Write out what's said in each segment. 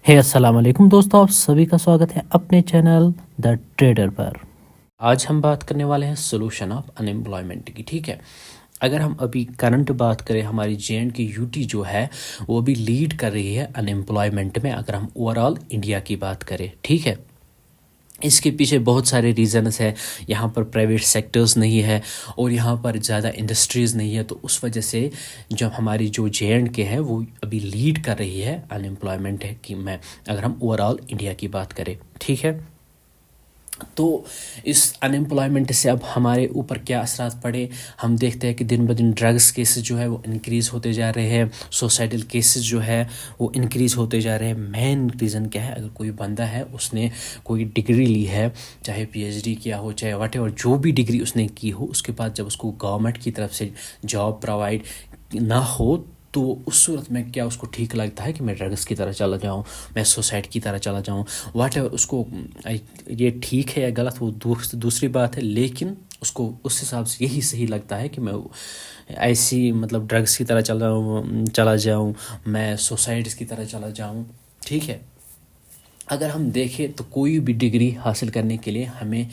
हे अस्सलाम वालेकुम दोस्तों, आप सभी का स्वागत है अपने चैनल द ट्रेडर पर। आज हम बात करने वाले हैं सोल्यूशन ऑफ अनएम्प्लॉयमेंट की। ठीक है, अगर हम अभी करंट बात करें, हमारी जे.एंड की यूटी जो है वो अभी लीड कर रही है अनएम्प्लॉयमेंट में, अगर हम ओवरऑल इंडिया की बात करें। ठीक है, इसके पीछे बहुत सारे रीज़न्स है। यहाँ पर प्राइवेट सेक्टर्स नहीं है और यहाँ पर ज़्यादा इंडस्ट्रीज़ नहीं है, तो उस वजह से जब हमारी जो जे.एंड के है वो अभी लीड कर रही है अनएम्प्लॉयमेंट है कि मैं, अगर हम ओवरऑल इंडिया की बात करें। ठीक है, तो इस अनएम्प्लॉयमेंट से अब हमारे ऊपर क्या असरात पड़े, हम देखते हैं कि दिन ब दिन ड्रग्स केसेस जो है वो इंक्रीज़ होते जा रहे हैं, सुसाइडल केसेस जो है वो इंक्रीज़ होते जा रहे हैं। मेन रीज़न क्या है, अगर कोई बंदा है उसने कोई डिग्री ली है, चाहे पीएचडी किया हो, चाहे वट एवर जो भी डिग्री उसने की हो, उसके बाद जब उसको गवर्नमेंट की तरफ से जॉब प्रोवाइड ना हो, तो उस सूरत में क्या उसको ठीक लगता है कि मैं ड्रग्स की तरह चला जाऊँ, मैं सुसाइड की तरह चला जाऊँ, वाट एवर। उसको ये ठीक है या गलत वो दूसरी बात है, लेकिन उसको उस हिसाब से यही सही लगता है कि मैं ऐसी मतलब ड्रग्स की तरह चला जाऊँ, मैं सुसाइड्स की तरह चला जाऊँ। ठीक है, अगर हम देखें तो कोई भी डिग्री हासिल करने के लिए हमें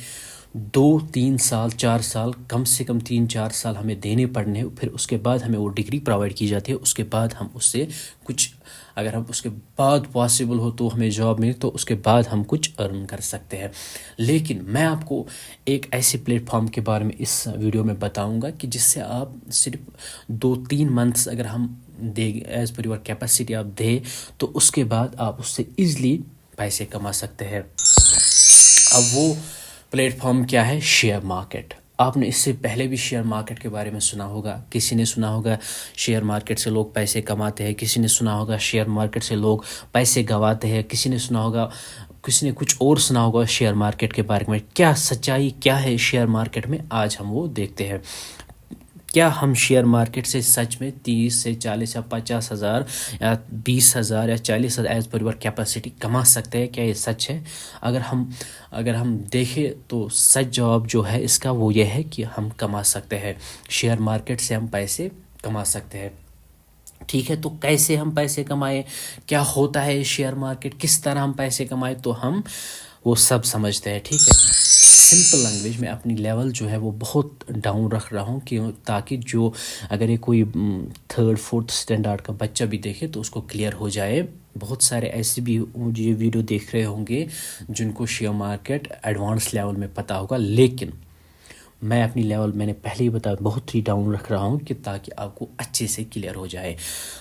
2-3 साल 4 साल, कम से कम 3-4 साल हमें देने पड़ने, फिर उसके बाद हमें वो डिग्री प्रोवाइड की जाती है। उसके बाद हम उससे कुछ, अगर हम उसके बाद पॉसिबल हो तो हमें जॉब मिले, तो उसके बाद हम कुछ अर्न कर सकते हैं। लेकिन मैं आपको एक ऐसे प्लेटफॉर्म के बारे में इस वीडियो में बताऊंगा कि जिससे आप सिर्फ 2-3 मंथ्स अगर हम दे, एज़ पर योर कैपेसिटी आप दे, तो उसके बाद आप उससे ईज़िली पैसे कमा सकते हैं। अब वो प्लेटफॉर्म क्या है? Share market. आपने इससे पहले भी शेयर मार्केट के बारे में सुना होगा, किसी ने सुना होगा शेयर मार्केट से लोग पैसे कमाते हैं, किसी ने सुना होगा शेयर मार्केट से लोग पैसे गंवाते हैं, किसी ने सुना होगा, किसी ने कुछ और सुना होगा शेयर मार्केट के बारे में। क्या सच्चाई क्या है शेयर मार्केट में, आज हम वो देखते हैं। क्या हम शेयर मार्केट से सच में 30 से 40 या 50 हज़ार या 20 हज़ार या 40 हज़ार एज पर योर कैपेसिटी कमा सकते हैं? क्या ये सच है? अगर हम देखें तो सच जवाब जो है इसका वो ये है कि हम कमा सकते हैं, शेयर मार्केट से हम पैसे कमा सकते हैं। ठीक है, तो कैसे हम पैसे कमाएं, क्या होता है शेयर मार्केट, किस तरह हम पैसे कमाएं, तो हम वो सब समझते हैं। ठीक है, सिंपल लैंग्वेज में अपनी लेवल जो है वो बहुत डाउन रख रहा हूँ कि ताकि जो, अगर ये कोई 3-4 स्टैंडर्ड का बच्चा भी देखे तो उसको क्लियर हो जाए। बहुत सारे ऐसे भी मुझे वीडियो देख रहे होंगे जिनको शेयर मार्केट एडवांस लेवल में पता होगा, लेकिन मैं अपनी लेवल, मैंने पहले ही बताया, बहुत ही डाउन रख रहा हूँ कि ताकि आपको अच्छे से क्लियर हो जाए।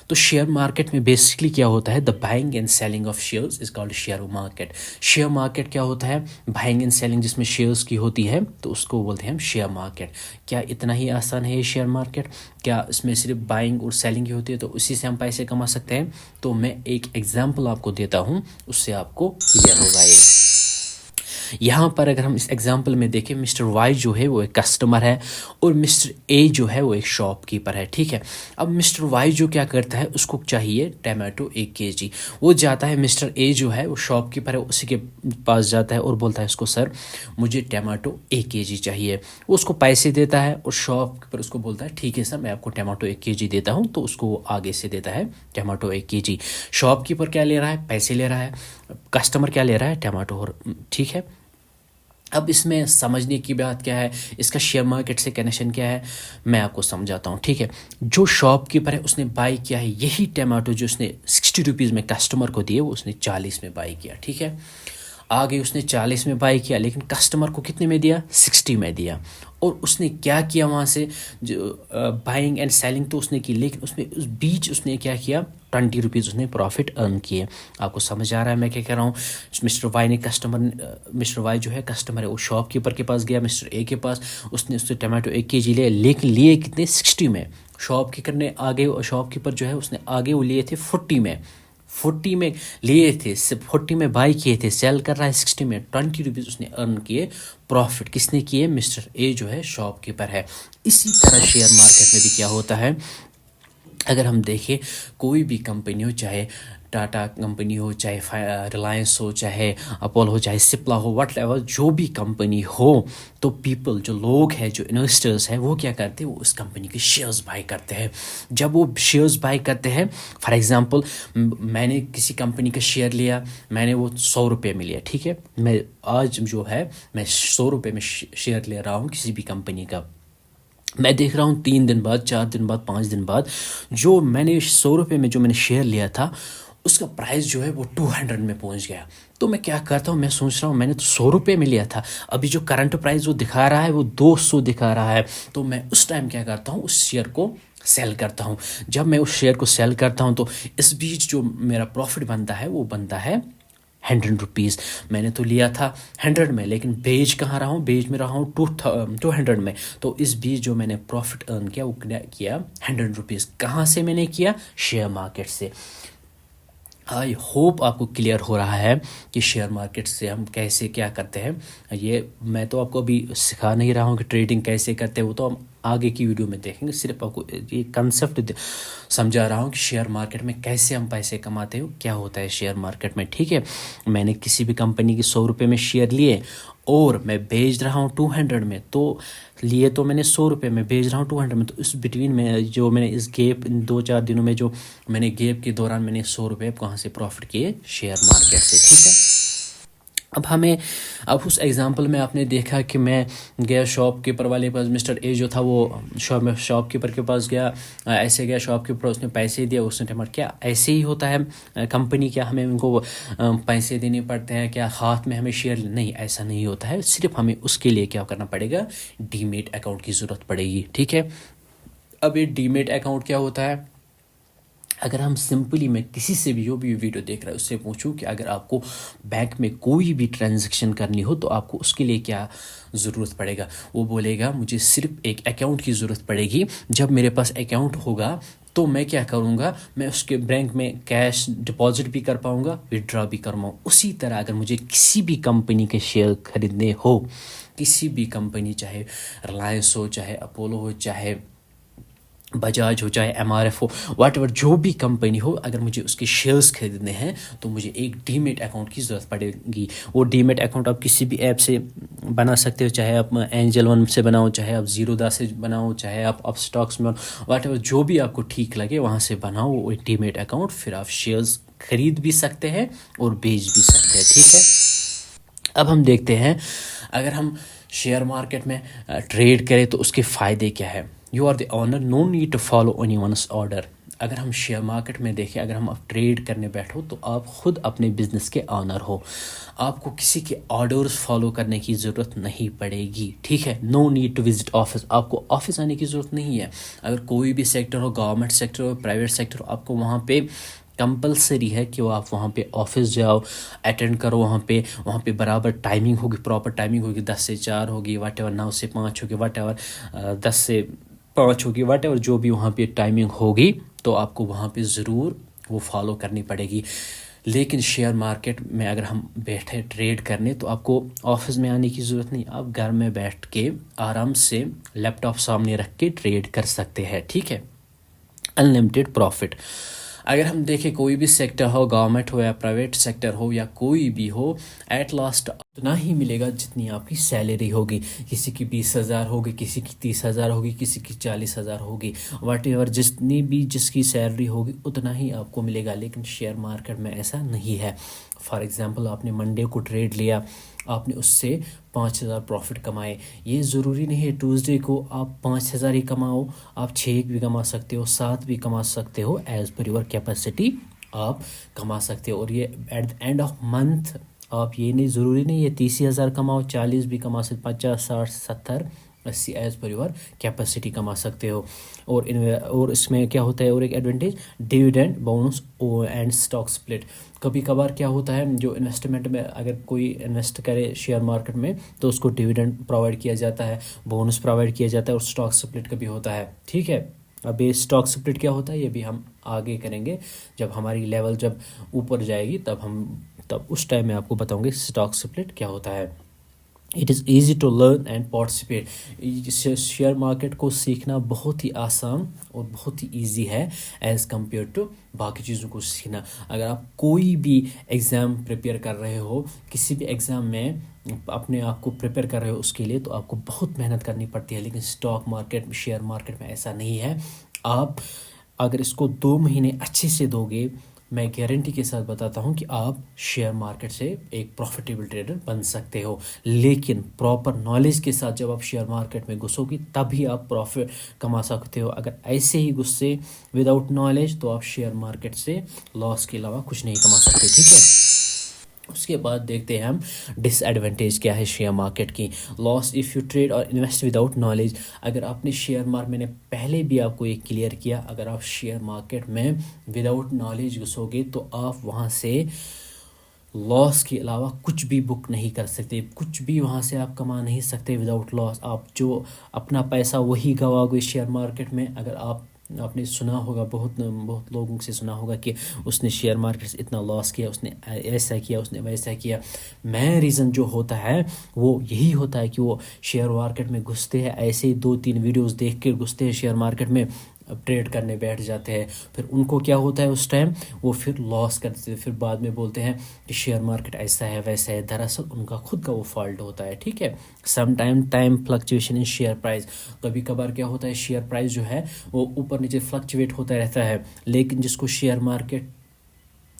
तो शेयर मार्केट में बेसिकली क्या होता है, the buying and selling of shares is called share market. Share market क्या होता है? बाइंग एंड सेलिंग जिसमें शेयर्स की होती है, तो उसको बोलते हैं हम शेयर मार्केट। क्या इतना ही आसान है ये शेयर मार्केट? क्या इसमें सिर्फ बाइंग और सेलिंग ही होती है तो उसी से हम पैसे कमा सकते हैं? तो मैं एक एग्जाम्पल आपको देता हूँ, उससे आपको क्लियर होगा ये। यहाँ पर अगर हम इस एग्जांपल में देखें, मिस्टर वाई जो है वो एक कस्टमर है और मिस्टर ए जो है वो एक शॉपकीपर है। ठीक है, अब मिस्टर वाई जो क्या करता है, उसको चाहिए टमाटो 1 kg। वो जाता है, मिस्टर ए जो है वो शॉपकीपर है, उसी के पास जाता है और बोलता है उसको, सर मुझे टमाटो 1 kg चाहिए। वो उसको पैसे देता है और शॉपकीपर उसको बोलता है, ठीक है सर मैं आपको टमाटो 1 kg देता हूँ, तो उसको वो आगे से देता है टमाटो 1 kg। शॉपकीपर क्या ले रहा है? पैसे ले रहा है। कस्टमर क्या ले रहा है? टमाटो। और ठीक है, अब इसमें समझने की बात क्या है, इसका शेयर मार्केट से कनेक्शन क्या है, मैं आपको समझाता हूँ। ठीक है, जो शॉपकीपर है उसने बाई किया है यही टमाटो जो उसने 60 रुपीज़ में कस्टमर को दिए, वो उसने 40 में बाई किया। ठीक है, आगे उसने 40 में बाई किया, लेकिन कस्टमर को कितने में दिया? 60 में दिया। और उसने क्या किया वहाँ से, जो बाइंग एंड सेलिंग तो उसने की, लेकिन उसमें उस बीच उसने क्या किया, 20 रुपीज़ उसने प्रॉफिट अर्न किए। आपको समझ आ रहा है मैं क्या कह रहा हूँ? मिस्टर वाई ने मिस्टर वाई जो है कस्टमर है, वो शॉपकीपर के पास गया, मिस्टर ए के पास, उसने उससे टमाटो 1 kg लिया, लेकिन लिए कितने? 60 में। शॉपकीपर जो है उसने आगे वो लिए थे 40 में लिए थे, 40 में बाई किए थे, सेल कर रहा है 60 में। 20 रुपीज़ उसने अर्न किए प्रॉफिट। किसने किए? मिस्टर ए जो है शॉपकीपर है। इसी तरह शेयर मार्केट में भी क्या होता है, अगर हम देखें कोई भी कंपनी हो, चाहे टाटा कंपनी हो, चाहे रिलायंस हो, चाहे अपोलो हो, चाहे सिप्ला हो, वट एवर जो भी कंपनी हो, तो पीपल जो लोग हैं, जो इन्वेस्टर्स हैं, वो क्या करते हैं, वो उस कंपनी के शेयर्स बाय करते हैं। जब वो शेयर्स बाय करते हैं, फॉर एग्जांपल मैंने किसी कंपनी का शेयर लिया, मैंने वो 100 रुपये में लिया, ठीक है। मैं आज जो है मैं 100 रुपये में शेयर ले रहा हूँ किसी भी कंपनी का। मैं देख रहा हूँ 3 दिन बाद, 4 दिन बाद, 5 दिन बाद जो मैंने 100 रुपये में जो मैंने शेयर लिया था, उसका प्राइस जो है वो 200 में पहुंच गया। तो मैं क्या करता हूँ, मैं सोच रहा हूँ मैंने तो 100 रुपये में लिया था, अभी जो करंट प्राइस वो दिखा रहा है वो 200 दिखा रहा है। तो मैं उस टाइम क्या करता हूँ, उस शेयर को सेल करता हूँ। जब मैं उस शेयर को सेल करता हूँ तो इस बीच जो मेरा प्रॉफिट बनता है वो बनता है 100 रुपीज़। मैंने तो लिया था 100 में, लेकिन बेच कहाँ रहा हूँ, बेच में रहा हूँ 200 में। तो इस बीच जो मैंने प्रॉफिट अर्न किया वो किया 100 रुपीज़। कहाँ से मैंने किया, शेयर मार्केट से। आई होप आपको क्लियर हो रहा है कि शेयर मार्केट से हम कैसे क्या करते हैं। ये मैं तो आपको अभी सिखा नहीं रहा हूँ कि ट्रेडिंग कैसे करते हैं, वो तो हम आगे की वीडियो में देखेंगे। सिर्फ आपको ये कंसेप्ट समझा रहा हूँ कि शेयर मार्केट में कैसे हम पैसे कमाते हो, क्या होता है शेयर मार्केट में, ठीक है। मैंने किसी भी कंपनी के 100 रुपये में शेयर लिए और मैं बेच रहा हूँ 200 में। तो लिए तो मैंने 100 रुपये में, बेच रहा हूँ 200 में। तो इस बिटवीन में जो मैंने इस गैप, इन 2-4 दिनों में जो मैंने गैप के दौरान मैंने 100 रुपये कहाँ से प्रॉफिट किए, शेयर मार्केट से, ठीक है। अब उस एग्ज़ाम्पल में आपने देखा कि मैं गया शॉपकीपर वाले पास, मिस्टर ए जो था वो शॉपकीपर के पास गया, ऐसे गया शॉपकीपर, उसने पैसे दिया, उसने टमाटर, क्या ऐसे ही होता है कंपनी, क्या हमें उनको पैसे देने पड़ते हैं, क्या हाथ में हमें शेयर, नहीं, ऐसा नहीं होता है। सिर्फ हमें उसके लिए क्या करना पड़ेगा, डीमेट अकाउंट की ज़रूरत पड़ेगी, ठीक है। अब ये डीमेट अकाउंट क्या होता है, अगर हम सिंपली, मैं किसी से भी जो भी वीडियो देख रहा है उससे पूछूं कि अगर आपको बैंक में कोई भी ट्रांजैक्शन करनी हो तो आपको उसके लिए क्या ज़रूरत पड़ेगा, वो बोलेगा मुझे सिर्फ एक अकाउंट की ज़रूरत पड़ेगी। जब मेरे पास अकाउंट होगा तो मैं क्या करूँगा, मैं उसके बैंक में कैश डिपॉजिट भी कर पाऊँगा, विड्रॉ भी कर पाऊँ। उसी तरह अगर मुझे किसी भी कंपनी के शेयर खरीदने हो, किसी भी कंपनी, चाहे रिलायंस हो, चाहे अपोलो हो, चाहे बजाज हो, चाहे MRF हो, वाट एवर जो भी कंपनी हो, अगर मुझे उसके शेयर्स खरीदने हैं तो मुझे एक डीमेट अकाउंट की ज़रूरत पड़ेगी। वो डीमेट अकाउंट आप किसी भी ऐप से बना सकते हो, चाहे आप एंजल वन से बनाओ, चाहे आप ज़ीरोदा से बनाओ, चाहे आप स्टॉक्स में, वाट एवर जो भी आपको ठीक लगे वहाँ से बनाओ वो डीमेट अकाउंट। फिर आप शेयर्स खरीद भी सकते हैं और बेच भी सकते हैं, ठीक है। अब हम देखते हैं, अगर हम शेयर मार्केट में ट्रेड करें तो उसके फ़ायदे क्या है। You are the owner, no need to follow anyone's order. अगर हम शेयर मार्केट में देखें, अगर हम अब ट्रेड करने बैठो तो आप खुद अपने बिजनेस के ऑनर हो, आपको किसी के ऑर्डर्स फॉलो करने की ज़रूरत नहीं पड़ेगी, ठीक है। No need to visit office, आपको ऑफिस आने की ज़रूरत नहीं है। अगर कोई भी सेक्टर हो, गवर्नमेंट सेक्टर हो, प्राइवेट सेक्टर हो, आपको वहाँ पे कंपलसरी है कि वो आप वहाँ पे ऑफिस जाओ, अटेंड करो वहाँ पे बराबर टाइमिंग होगी, प्रॉपर टाइमिंग होगी, 10 से 4 होगी, वाट एवर 9 से 5 होगी, वाट एवर 10 से 5 होगी, वाट एवर जो भी वहाँ पे टाइमिंग होगी, तो आपको वहाँ पे ज़रूर वो फॉलो करनी पड़ेगी। लेकिन शेयर मार्केट में अगर हम बैठे ट्रेड करने तो आपको ऑफिस में आने की ज़रूरत नहीं, आप घर में बैठ के आराम से लैपटॉप सामने रख के ट्रेड कर सकते हैं, ठीक है। Unlimited profit. अगर हम देखें कोई भी सेक्टर हो, गवर्नमेंट हो या प्राइवेट सेक्टर हो या कोई भी हो, एट लास्ट उतना ही मिलेगा जितनी आपकी सैलरी होगी। किसी की 20,000 होगी, किसी की 30,000 होगी, किसी की 40,000 होगी, वाट एवर जितनी भी जिसकी सैलरी होगी उतना ही आपको मिलेगा। लेकिन शेयर मार्केट में ऐसा नहीं है। फॉर एग्ज़ाम्पल आपने मंडे को ट्रेड लिया, आपने उससे 5,000 प्रॉफिट कमाए, ये ज़रूरी नहीं है ट्यूसडे को आप 5,000 ही कमाओ, आप 6 भी कमा सकते हो, 7 भी कमा सकते हो, एज़ पर योर कैपेसिटी आप कमा सकते हो। और ये at the end of month आप, ये नहीं ज़रूरी नहीं है 30,000 कमाओ, 40 भी कमा सकते, 50, 60, 70, 80 एज़ पर योर कैपेसिटी कमा सकते हो। और इसमें क्या होता है, और एक advantage, dividend, bonus and stock split. कभी कभार क्या होता है, जो इन्वेस्टमेंट में अगर कोई इन्वेस्ट करे शेयर मार्केट में तो उसको डिविडेंड प्रोवाइड किया जाता है, बोनस प्रोवाइड किया जाता है, और स्टॉक स्प्लिट कभी होता है, ठीक है। अब ये स्टॉक स्प्लिट क्या होता है ये भी हम आगे करेंगे, जब हमारी लेवल जब ऊपर जाएगी तब उस टाइम में आपको बताऊंगे स्टॉक स्प्लिट क्या होता है। It is easy to learn and participate. Share market को सीखना बहुत ही आसान और बहुत ही ईजी है एज़ कम्पेयर टू बाकी चीज़ों को सीखना। अगर आप कोई भी एग्ज़ाम प्रिपेयर कर रहे हो, किसी भी एग्ज़ाम में अपने आप को प्रिपेयर कर रहे हो उसके लिए, तो आपको बहुत मेहनत करनी पड़ती है। लेकिन स्टॉक मार्केट, शेयर मार्केट में ऐसा नहीं है। आप अगर इसको 2 महीने अच्छे से दोगे, मैं गारंटी के साथ बताता हूँ कि आप शेयर मार्केट से एक प्रॉफिटेबल ट्रेडर बन सकते हो। लेकिन प्रॉपर नॉलेज के साथ जब आप शेयर मार्केट में घुसोगे तभी आप प्रॉफिट कमा सकते हो। अगर ऐसे ही घुसे विदाउट नॉलेज तो आप शेयर मार्केट से लॉस के अलावा कुछ नहीं कमा सकते, ठीक है। उसके बाद देखते हैं हम डिसएडवांटेज क्या है शेयर मार्केट की। लॉस इफ़ यू ट्रेड और इन्वेस्ट विदाउट नॉलेज। अगर आपने शेयर मार्केट, मैंने पहले भी आपको ये क्लियर किया, अगर आप शेयर मार्केट में विदाउट नॉलेज घुसोगे तो आप वहाँ से लॉस के अलावा कुछ भी बुक नहीं कर सकते, कुछ भी वहाँ से आप कमा नहीं सकते विदाउट लॉस। आप जो अपना पैसा वही गवाओगे शेयर मार्केट में। अगर आपने सुना होगा, बहुत लोगों से सुना होगा कि उसने शेयर मार्केट से इतना लॉस किया, उसने ऐसा किया, उसने वैसा किया। मेन रीज़न जो होता है वो यही होता है कि वो शेयर मार्केट में घुसते हैं, ऐसे ही 2-3 वीडियोस देख के घुसते हैं शेयर मार्केट में, ट्रेड करने बैठ जाते हैं। फिर उनको क्या होता है उस टाइम, वो फिर लॉस कर देते हैं। फिर बाद में बोलते हैं कि शेयर मार्केट ऐसा है वैसा है। दरअसल उनका खुद का वो फॉल्ट होता है, ठीक है। Some time fluctuation in share price. कभी कभार क्या होता है, शेयर प्राइस जो है वो ऊपर नीचे फ्लक्चुएट होता रहता है। लेकिन जिसको शेयर मार्केट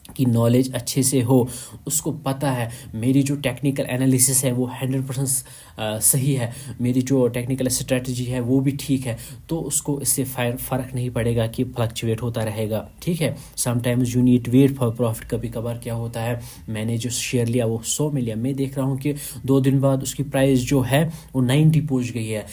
की नॉलेज अच्छे से हो, उसको पता है मेरी जो टेक्निकल एनालिसिस है वो 100% सही है, मेरी जो टेक्निकल स्ट्रेटजी है वो भी ठीक है, तो उसको इससे फ़र्क नहीं पड़ेगा कि फ्लक्चुएट होता रहेगा, ठीक है। Sometimes you need wait for profit. कभी कभार क्या होता है, मैंने जो शेयर लिया वो 100 में लिया, मैं देख रहा हूँ कि 2 दिन बाद उसकी प्राइस जो है वो 90 पहुँच गई है।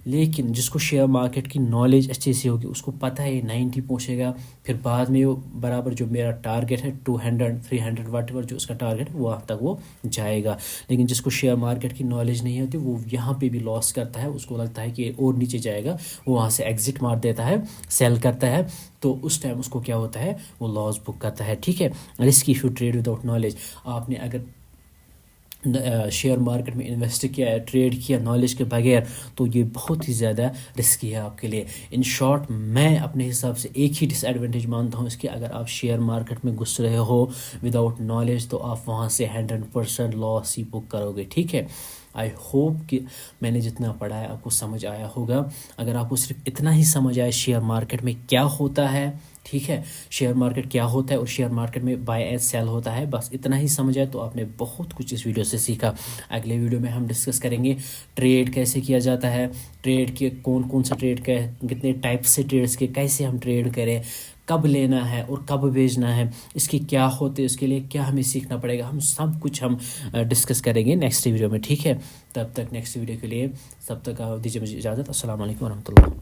लेकिन जिसको शेयर मार्केट की नॉलेज अच्छे से होगी उसको पता है 90 पहुँचेगा, फिर बाद में वो बराबर जो मेरा टारगेट है 200 300 वाट जो उसका टारगेट है वहाँ तक वो जाएगा। लेकिन जिसको शेयर मार्केट की नॉलेज नहीं होती वो यहाँ पे भी लॉस करता है, उसको लगता है कि और नीचे जाएगा, वो वहाँ से एग्जिट मार देता है, सेल करता है, तो उस टाइम उसको क्या होता है, वो लॉस बुक करता है, ठीक है। Risk if you trade without knowledge. आपने अगर शेयर मार्केट में इन्वेस्ट किया है, ट्रेड किया नॉलेज के बगैर, तो ये बहुत ही ज़्यादा रिस्की है आपके लिए। इन शॉर्ट मैं अपने हिसाब से एक ही डिसएडवांटेज मानता हूँ इसकी, अगर आप शेयर मार्केट में घुस रहे हो विदाउट नॉलेज तो आप वहाँ से 100% लॉस ही बुक करोगे, ठीक है। आई होप कि मैंने जितना पढ़ा है आपको समझ आया होगा। अगर आपको सिर्फ इतना ही समझ आए शेयर मार्केट में क्या होता है, ठीक है, शेयर मार्केट क्या होता है और शेयर मार्केट में बाय एंड सेल होता है, बस इतना ही समझ आए तो आपने बहुत कुछ इस वीडियो से सीखा। अगले वीडियो में हम डिस्कस करेंगे ट्रेड कैसे किया जाता है, ट्रेड के कौन सा ट्रेड का कितने टाइप से ट्रेड्स के, कैसे हम ट्रेड करें, कब लेना है और कब बेचना है, इसके क्या होते हैं, इसके लिए क्या हमें सीखना पड़ेगा, हम सब कुछ हम डिस्कस करेंगे नेक्स्ट वीडियो में, ठीक है। तब तक नेक्स्ट वीडियो के लिए, तब तक दीजिए मुझे इजाज़त। अस्सलाम वालेकुम रहमतुल्लाह।